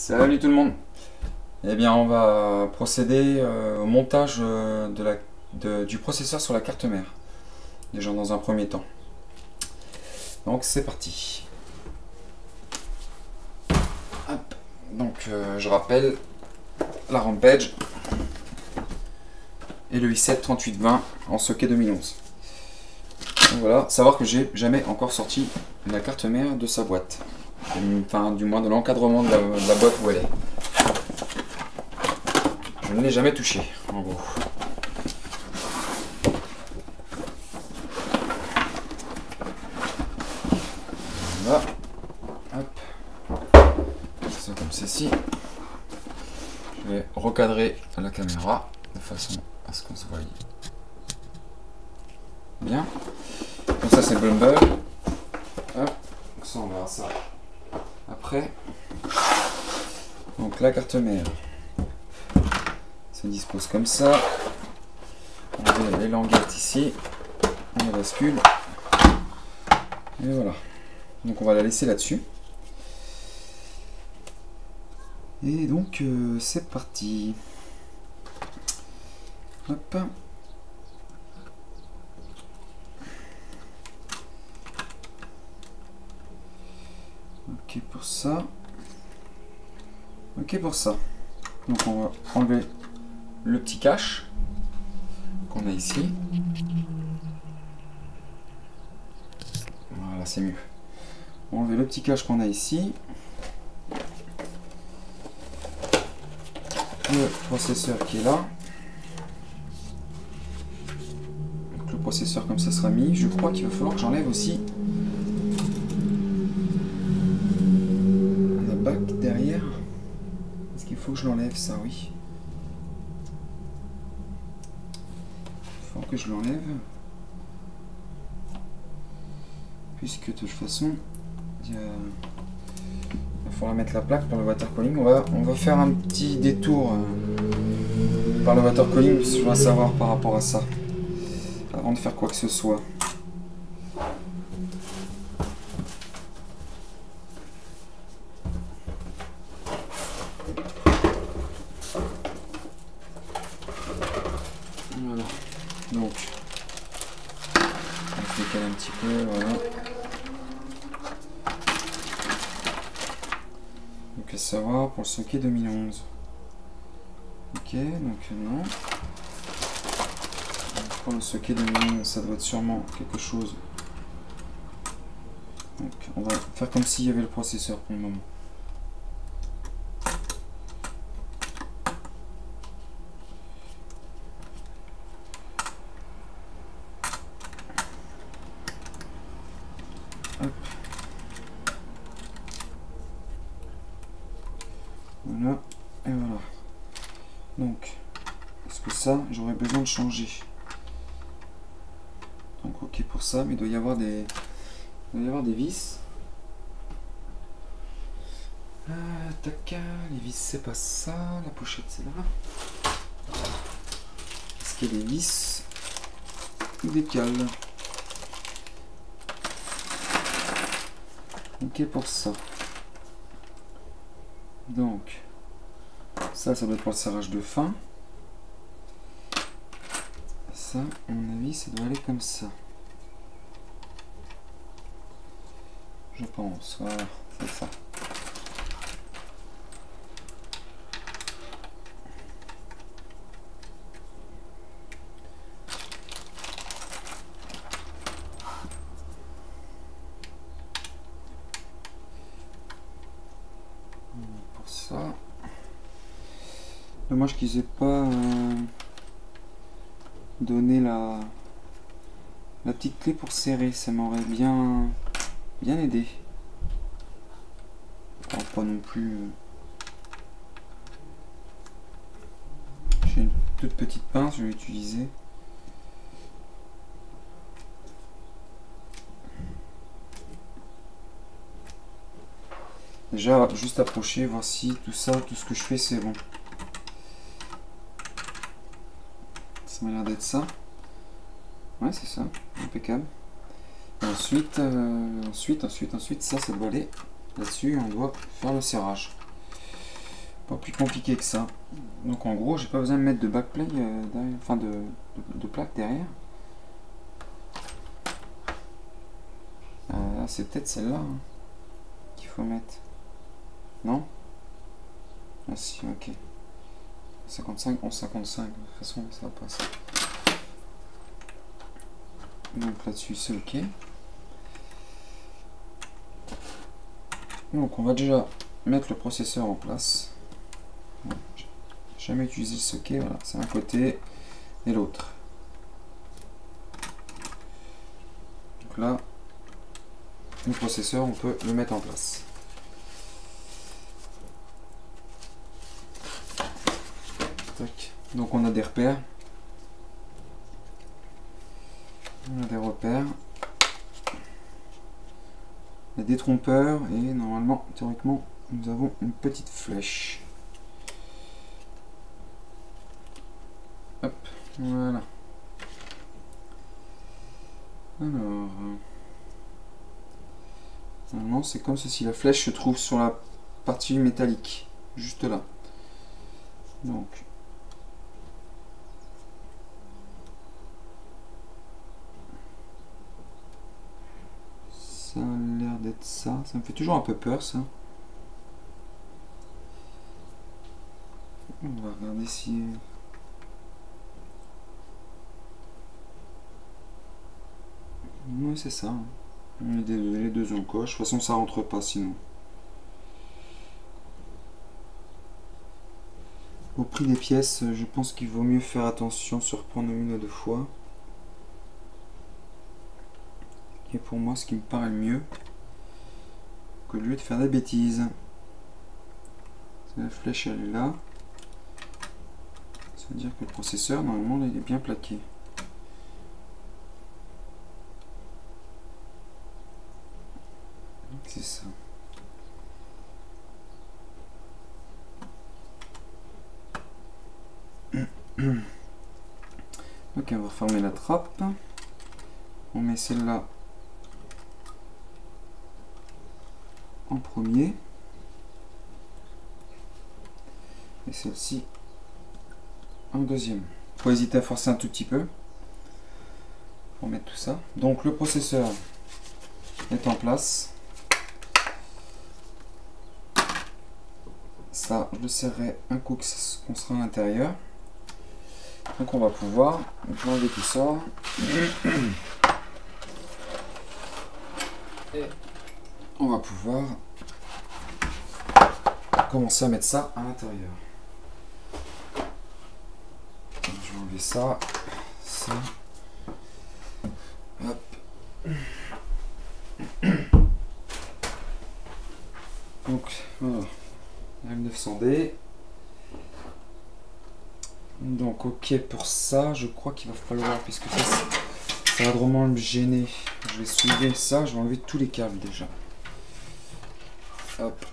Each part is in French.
Salut tout le monde. Eh bien, on va procéder au montage du processeur sur la carte mère. Déjà dans un premier temps. Donc c'est parti. Hop. Donc je rappelle la Rampage et le i7 3820 en socket 2011. Donc voilà, savoir que j'ai jamais encore sorti la carte mère de sa boîte. Enfin, du moins de l'encadrement de la boîte où elle est. Je ne l'ai jamais touché, en gros. Voilà. Hop. Ça comme ceci. Je vais recadrer la caméra de façon à ce qu'on se voie bien. Donc ça c'est Bumble. Hop. Donc ça on verra ça après. Donc la carte mère se dispose comme ça. On met les languettes ici. On la bascule. Et voilà. Donc on va la laisser là-dessus. Et donc c'est parti. Hop. Ok pour ça. Ok pour ça. Donc on va enlever le petit cache qu'on a ici. Voilà, c'est mieux. On va enlever le petit cache qu'on a ici. Le processeur qui est là. Donc le processeur comme ça sera mis. Je crois qu'il va falloir que j'enlève aussi la bac derrière. Est-ce qu'il faut que je l'enlève ça? Oui. Il faut que je l'enlève. Puisque de toute façon, il va falloir mettre la plaque pour le water cooling. On va faire un petit détour par le water cooling, parce que je dois savoir par rapport à ça, avant de faire quoi que ce soit. Voilà. Donc, on décale un petit peu, voilà. Donc à savoir pour le socket 2011. Ok, donc non. Pour le socket 2011, ça doit être sûrement quelque chose. Donc on va faire comme s'il y avait le processeur pour le moment. Hop. Voilà, et voilà. Donc, est-ce que ça, j'aurais besoin de changer? Donc ok pour ça, mais il doit y avoir des vis. Tac, les vis c'est pas ça, la pochette c'est là. Est-ce qu'il y a des vis ou des cales? Ok pour ça. Donc, ça doit être pour le serrage de fin. Ça, à mon avis, ça doit aller comme ça. Je pense, voilà, c'est ça. Pour ça. Dommage qu'ils aient pas donné la petite clé pour serrer, ça m'aurait bien aidé. Alors, pas non plus. J'ai une toute petite pince, je vais l'utiliser. Déjà, juste approcher, voir si tout ça, tout ce que je fais, c'est bon. Ça m'a l'air d'être ça. Ouais, c'est ça, impeccable. Et ensuite, ensuite, ça doit aller là-dessus. On doit faire le serrage. Pas plus compliqué que ça. Donc en gros, j'ai pas besoin de mettre de backplay derrière, enfin de plaque derrière. C'est peut-être celle-là hein, qu'il faut mettre. Non? Ah si, ok. 55, 11,55. De toute façon, ça va passer. Donc là-dessus, c'est ok. Donc on va déjà mettre le processeur en place. Bon, j'ai jamais utilisé ce socket, voilà, c'est un côté et l'autre. Donc là, le processeur, on peut le mettre en place. Tac. Donc on a des repères. On a des repères. Il y a des trompeurs et normalement, théoriquement, nous avons une petite flèche. Hop, voilà. Alors, normalement c'est comme ceci. La flèche se trouve sur la partie métallique, juste là. Donc, ça a l'air d'être ça. Ça me fait toujours un peu peur, ça. On va regarder si... Oui, c'est ça. Les deux en coche. De toute façon, ça rentre pas sinon. Au prix des pièces, je pense qu'il vaut mieux faire attention sur prendre une ou deux fois. Et pour moi, ce qui me paraît le mieux, que lieu de faire des bêtises. La flèche, elle est là. Ça veut dire que le processeur, normalement, il est bien plaqué. C'est ça. Ok, on va refermer la trappe. On met celle-là en premier. Et celle-ci en deuxième. Faut hésiter à forcer un tout petit peu pour mettre tout ça. Donc le processeur est en place. Ça, je le serrerai un coup qu'on sera à l'intérieur. Donc on va pouvoir enlever tout ça. Et on va pouvoir commencer à mettre ça à l'intérieur. Je vais enlever ça. Ça. Hop. Donc voilà. M900D. Donc ok pour ça, je crois qu'il va falloir, puisque ça va vraiment me gêner. Je vais soulever ça, je vais enlever tous les câbles déjà. Hop,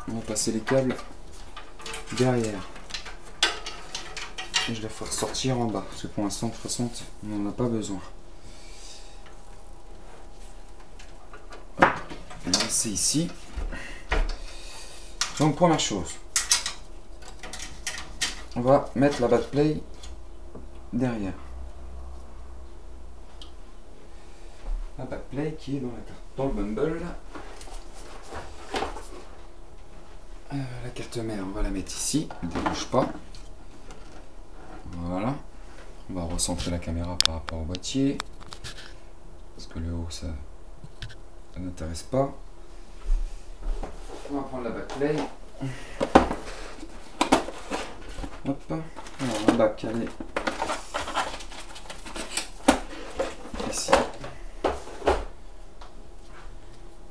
on va passer les câbles derrière. Et je vais faire sortir en bas, parce que pour l'instant de toute façon on n'en a pas besoin. Hop, on va laisser ici. Donc première chose, on va mettre la backplay derrière. La backplay qui est dans le bumble. La carte mère, on va la mettre ici, ne dérange pas. Voilà. On va recentrer la caméra par rapport au boîtier. Parce que le haut, ça n'intéresse pas. On va prendre la backplay. Hop. Alors la back, elle est ici.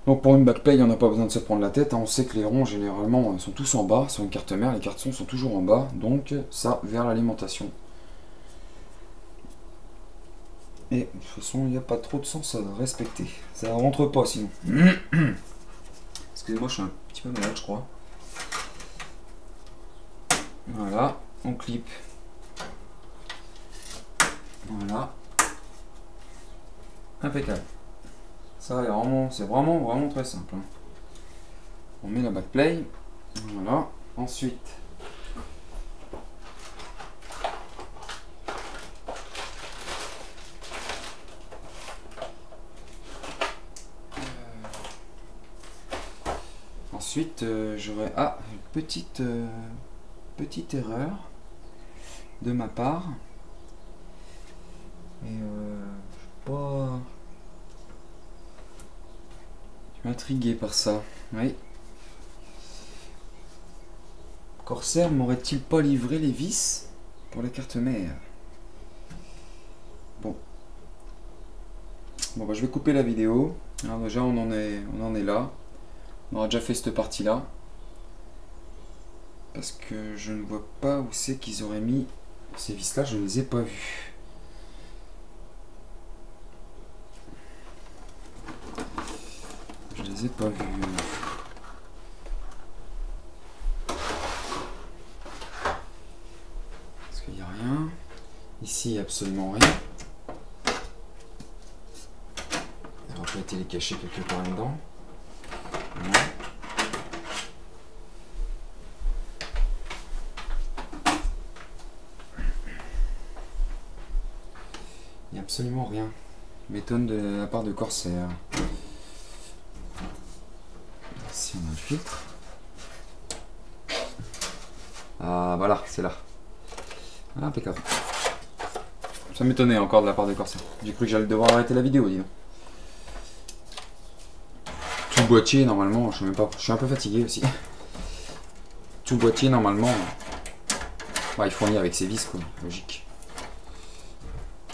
Donc pour une backplay, il n'y en a pas besoin de se prendre la tête. On sait que les ronds, généralement, sont tous en bas. Sur une carte mère, les cartes son sont toujours en bas. Donc ça, vers l'alimentation. Et de toute façon, il n'y a pas trop de sens à respecter. Ça rentre pas sinon. Excusez-moi, je suis un petit peu malade, je crois. Voilà, on clip. Voilà. Impeccable. Ça c'est vraiment très simple. On met la backplay. Voilà. Ensuite, ensuite, j'aurai... Ah, une petite erreur de ma part. Et je suis pas... Je suis intrigué par ça. Oui. Corsair m'aurait-il pas livré les vis pour la carte mère? Bon. Bon, bah, je vais couper la vidéo. Alors déjà, on en est là. On aura déjà fait cette partie-là. Parce que je ne vois pas où c'est qu'ils auraient mis ces vis-là. Je ne les ai pas vus. Je les ai pas vus. Parce qu'il n'y a rien. Ici, il n'y a absolument rien. Ça aurait pas été les cacher quelque part là-dedans. Non. Il n'y a absolument rien. M'étonne de la part de Corsair. Ici on a le filtre. Ah voilà, c'est là. Ah, impeccable. Ça m'étonnait encore de la part de Corsair. J'ai cru que j'allais devoir arrêter la vidéo, dis donc. Tout le boîtier, normalement, je sais même pas. Je suis un peu fatigué aussi. Tout le boîtier, normalement, bah, il fournit avec ses vis, quoi. Logique.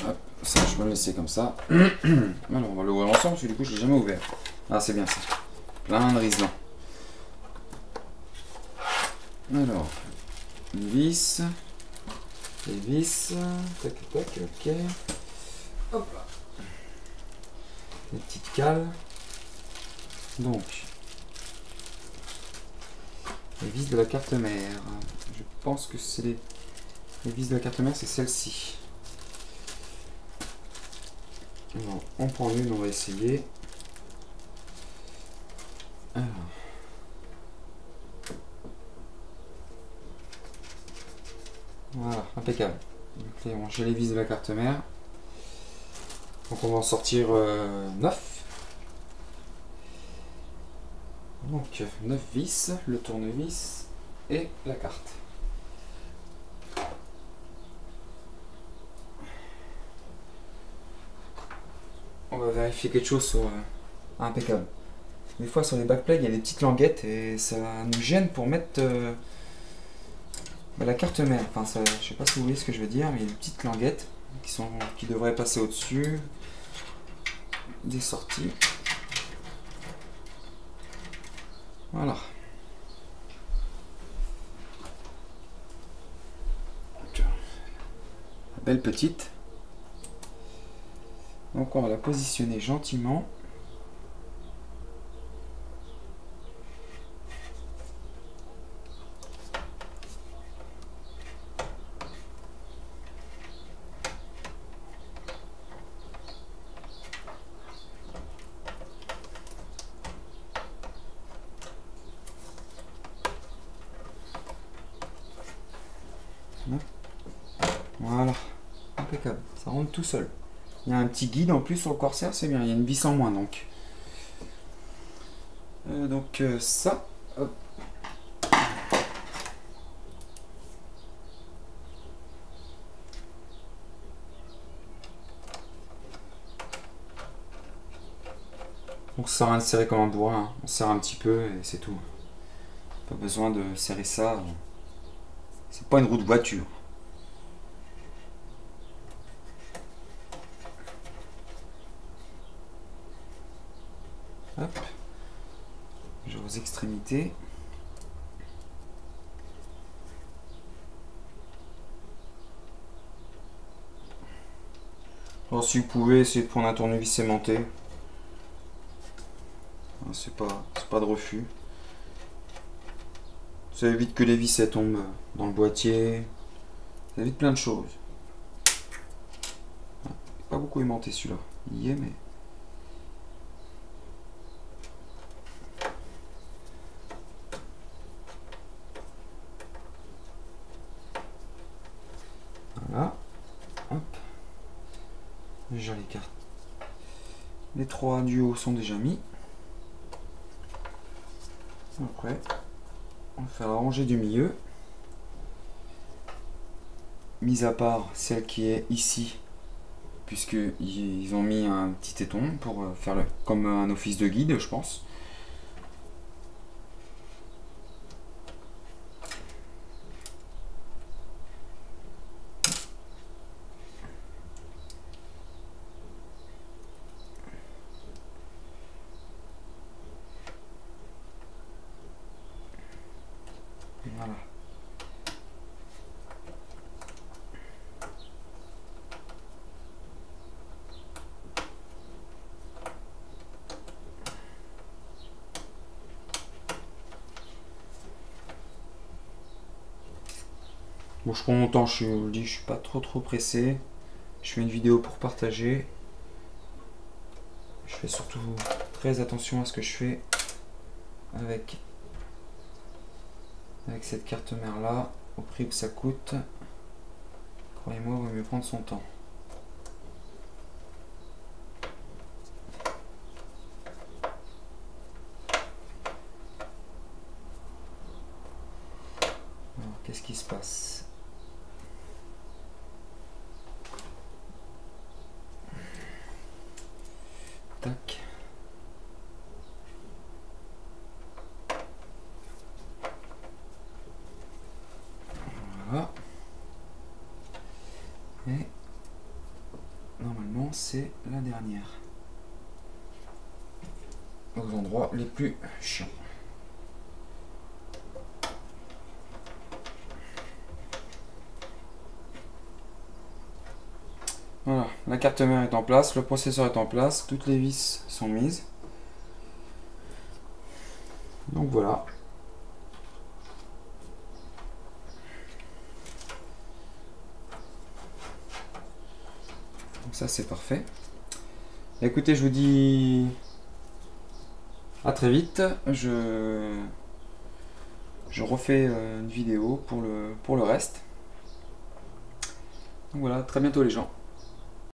Hop, ça, je peux le laisser comme ça. Alors, on va l'ouvrir ensemble, parce que du coup, je l'ai jamais ouvert. Ah, c'est bien ça. Plein de riselants. Alors, une vis. Les vis. Tac, tac, ok. Hop là. Les petites cales. Donc, les vis de la carte mère. Je pense que c'est les vis de la carte mère, c'est celle-ci. Alors, on prend une, on va essayer. Alors. Voilà, impeccable. Donc, j'ai les vis de la carte mère. Donc on va en sortir 9. Donc 9 vis, le tournevis et la carte. On va vérifier quelque chose sur impeccable. Des fois sur les backplates il y a des petites languettes et ça nous gêne pour mettre la carte mère. Enfin, ça, je sais pas si vous voyez ce que je veux dire, mais il y a des petites languettes qui devraient passer au-dessus des sorties. Voilà. Belle petite. Donc on va la positionner gentiment. Voilà, impeccable, ça rentre tout seul. Il y a un petit guide en plus sur le Corsair, c'est bien, il y a une vis en moins donc. Ça, hop. Donc ça sert à rien de serrer comme un bourrin, hein. On serre un petit peu et c'est tout. Pas besoin de serrer ça. C'est pas une roue de voiture. Hop. J'ai aux extrémités. Alors si vous pouvez essayer de prendre un tournevis aimanté. C'est pas de refus. Ça évite que les vis elles tombent dans le boîtier. Ça évite plein de choses. Pas beaucoup aimanté celui-là. Il y est mais. Voilà. Hop. Déjà les cartes. Les 3 du haut sont déjà mis. Après, on va faire la rangée du milieu. Mis à part celle qui est ici, puisqu'ils ont mis un petit éton pour faire comme un office de guide, je pense. Voilà. Bon, je prends mon temps, je vous le dis, je suis pas trop pressé. Je fais une vidéo pour partager. Je fais surtout très attention à ce que je fais avec cette carte mère là, au prix que ça coûte. Croyez-moi, il vaut mieux prendre son temps. Alors, qu'est-ce qui se passe? Tac. Voilà. Et normalement, c'est la dernière. Aux endroits les plus chiants. Voilà, la carte mère est en place, le processeur est en place, toutes les vis sont mises. Donc voilà. Donc ça c'est parfait. Écoutez, je vous dis à très vite. Je refais une vidéo pour le reste. Donc voilà, très bientôt les gens.